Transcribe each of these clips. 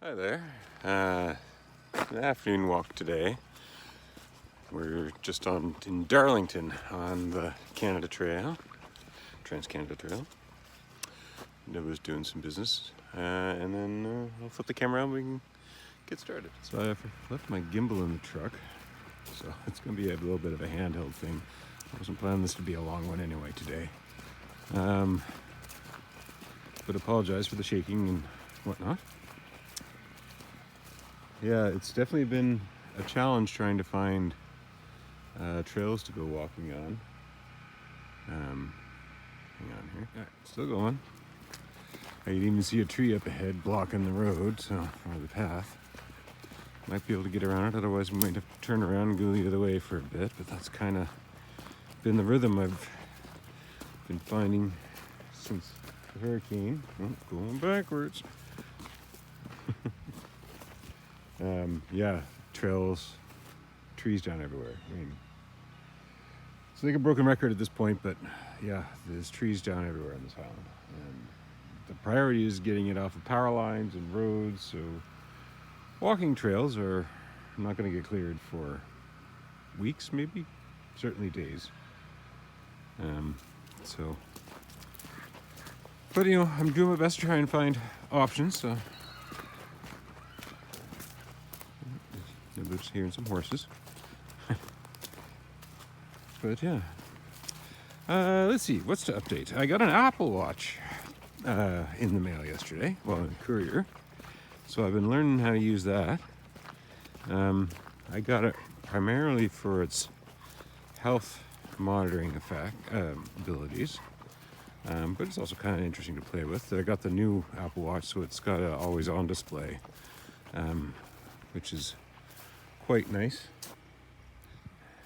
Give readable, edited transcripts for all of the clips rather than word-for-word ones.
Hi there. An afternoon walk today. We're just in Darlington on the Canada Trail, Trans-Canada Trail. Nibbler's doing some business, and then I'll flip the camera on and we can get started. So I've left my gimbal in the truck, so it's going to be a little bit of a handheld thing. I wasn't planning this to be a long one anyway today. But apologize for the shaking and whatnot. Yeah, it's definitely been a challenge trying to find trails to go walking on. Hang on here. All right, still going. I can even see a tree up ahead blocking the road, or the path. Might be able to get around it, otherwise we might have to turn around and go the other way for a bit, but that's kind of been the rhythm I've been finding since the hurricane. Oh, going backwards. Yeah, trails, trees down everywhere. I mean, it's like a broken record at this point, but yeah, there's trees down everywhere on this island. And the priority is getting it off of power lines and roads, so walking trails are not going to get cleared for weeks, maybe, certainly days. But you know, I'm doing my best to try and find options, so we're just hearing some horses. But yeah. Let's see, what's to update? I got an Apple Watch in the mail yesterday, well, in courier. So I've been learning how to use that. I got it primarily for its health monitoring abilities. But it's also kind of interesting to play with. I got the new Apple Watch, so it's got an always-on display, which is quite nice.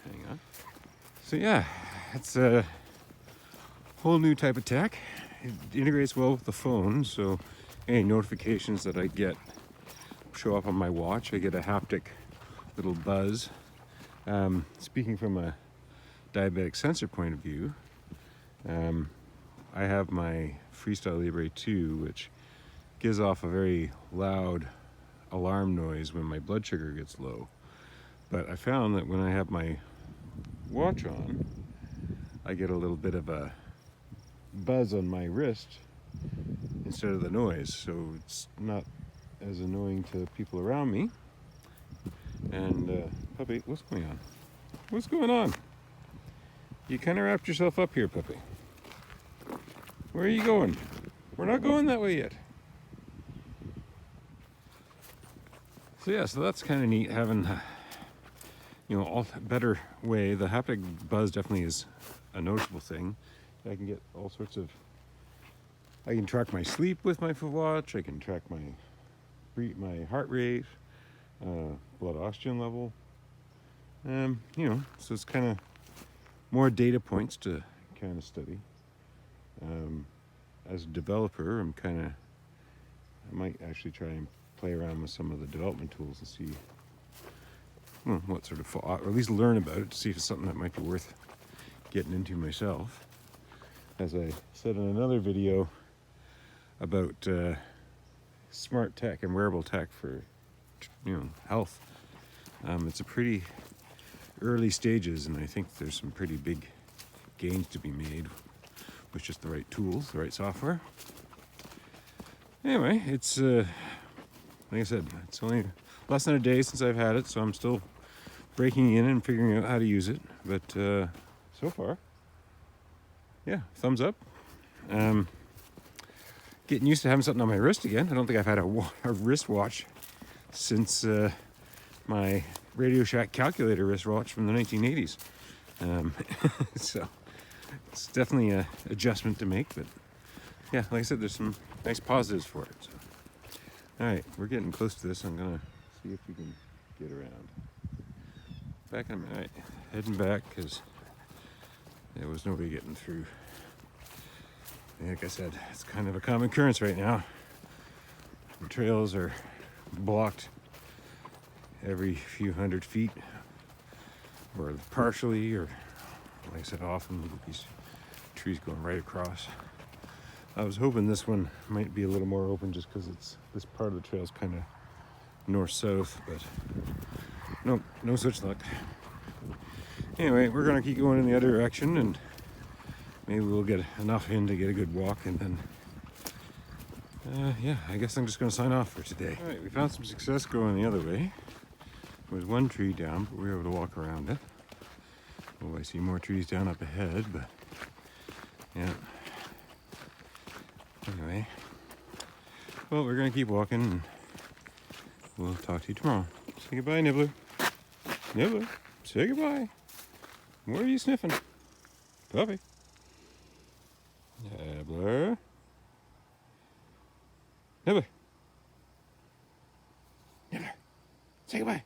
Hang on. So yeah, it's a whole new type of tech. It integrates well with the phone, so any notifications that I get show up on my watch. I get a haptic little buzz. Speaking from a diabetic sensor point of view, I have my Freestyle Libre 2, which gives off a very loud alarm noise when my blood sugar gets low. But I found that when I have my watch on, I get a little bit of a buzz on my wrist instead of the noise, so it's not as annoying to people around me. And puppy, what's going on? What's going on? You kind of wrapped yourself up here, puppy. Where are you going? We're not going that way yet. So yeah, so that's kind of neat having, all better way. The haptic buzz definitely is a noticeable thing. I can get all sorts of. I can track my sleep with my watch. I can track my heart rate, blood oxygen level. So it's kind of more data points to kind of study. As a developer, I might actually try and play around with some of the development tools and see what sort of, or at least learn about it to see if it's something that might be worth getting into myself. As I said in another video about smart tech and wearable tech for, health, it's a pretty early stages, and I think there's some pretty big gains to be made with just the right tools, the right software. Anyway, it's like I said, it's only less than a day since I've had it, so I'm still breaking in and figuring out how to use it. But so far, yeah, thumbs up. Getting used to having something on my wrist again. I don't think I've had a wristwatch since my Radio Shack calculator wristwatch from the 1980s. So it's definitely an adjustment to make, but yeah, like I said, there's some nice positives for it. So. All right, we're getting close to this. I'm gonna see if we can get around. Back in a minute. All right, heading back because there was nobody getting through. Like I said, it's kind of a common occurrence right now. The trails are blocked every few hundred feet, or partially, or like I said, often these trees going right across. I was hoping this one might be a little more open just because this part of the trail is kind of north-south, but nope, no such luck. Anyway, we're gonna keep going in the other direction, and maybe we'll get enough in to get a good walk, and then yeah, I guess I'm just gonna sign off for today. All right, we found some success going the other way. There was one tree down, but we were able to walk around it. Oh, I see more trees down up ahead, but yeah. Anyway, well, we're gonna keep walking, and we'll talk to you tomorrow. Say goodbye, Nibbler. Nibbler, say goodbye. What are you sniffing? Puppy. Nibbler. Nibbler. Nibbler. Say goodbye.